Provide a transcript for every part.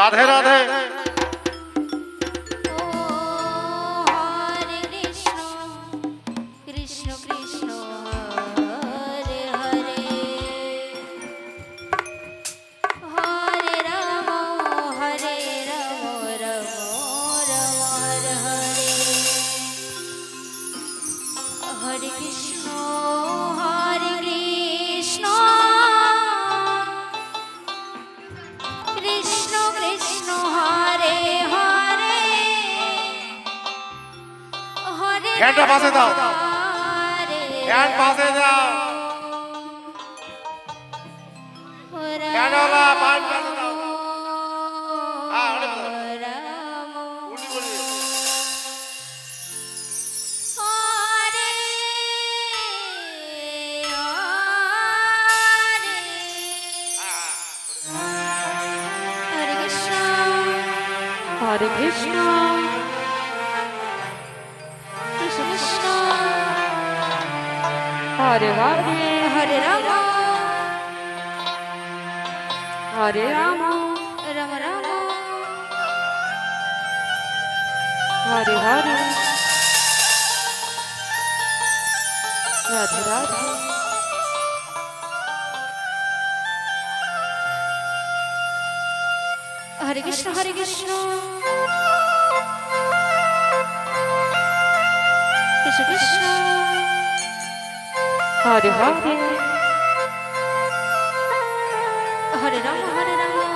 রাধে রাধে। হ্যান্ডটা পাশে দাও, হ্যান্ড পাশে দাও, হ্যান্ডওয়ালা পাঁচ পাশে দাও। হ্যাঁ উল্টি করে Hare Krishna, Krishna Krishna, Hare Hare, Hare Rama, Hare Rama, Rama Rama, Hare Hare, Radhe Radhe. Hare Krishna, Hare Krishna, Krishna Krishna, Hare Hare, Hare Rama, Hare Rama,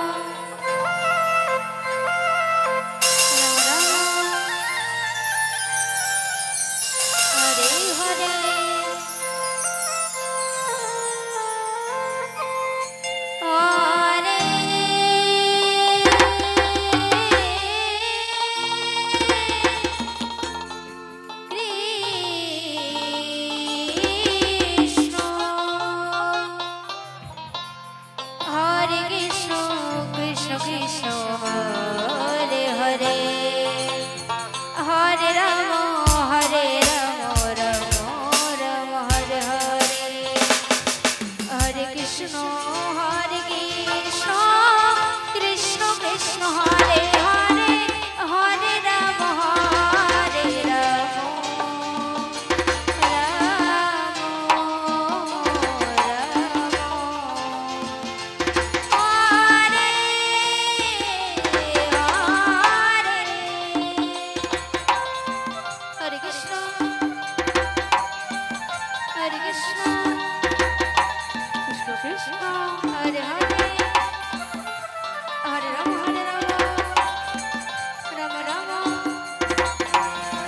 Rama Rama,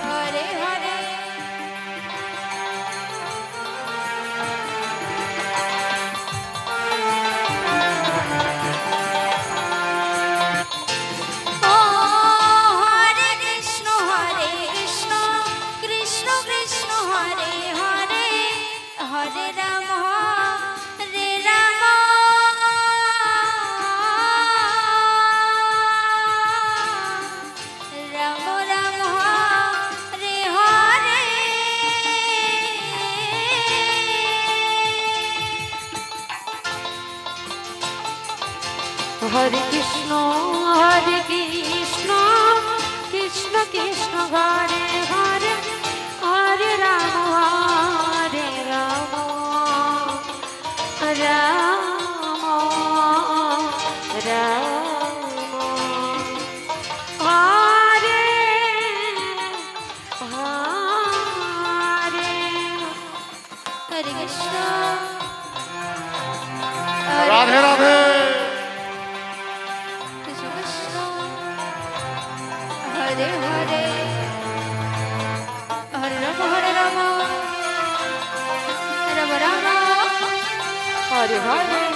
Hare Hare. Hare Krishna, Hare Krishna, Krishna Krishna, Hare Hare, Hare Rama, Hare Rama, Rama Rama, Hare Hare, Hare Krishna, Radhe Radhe. Hare Hare, Hare Rama, Hare Rama, Rama Rama, Hare Hare.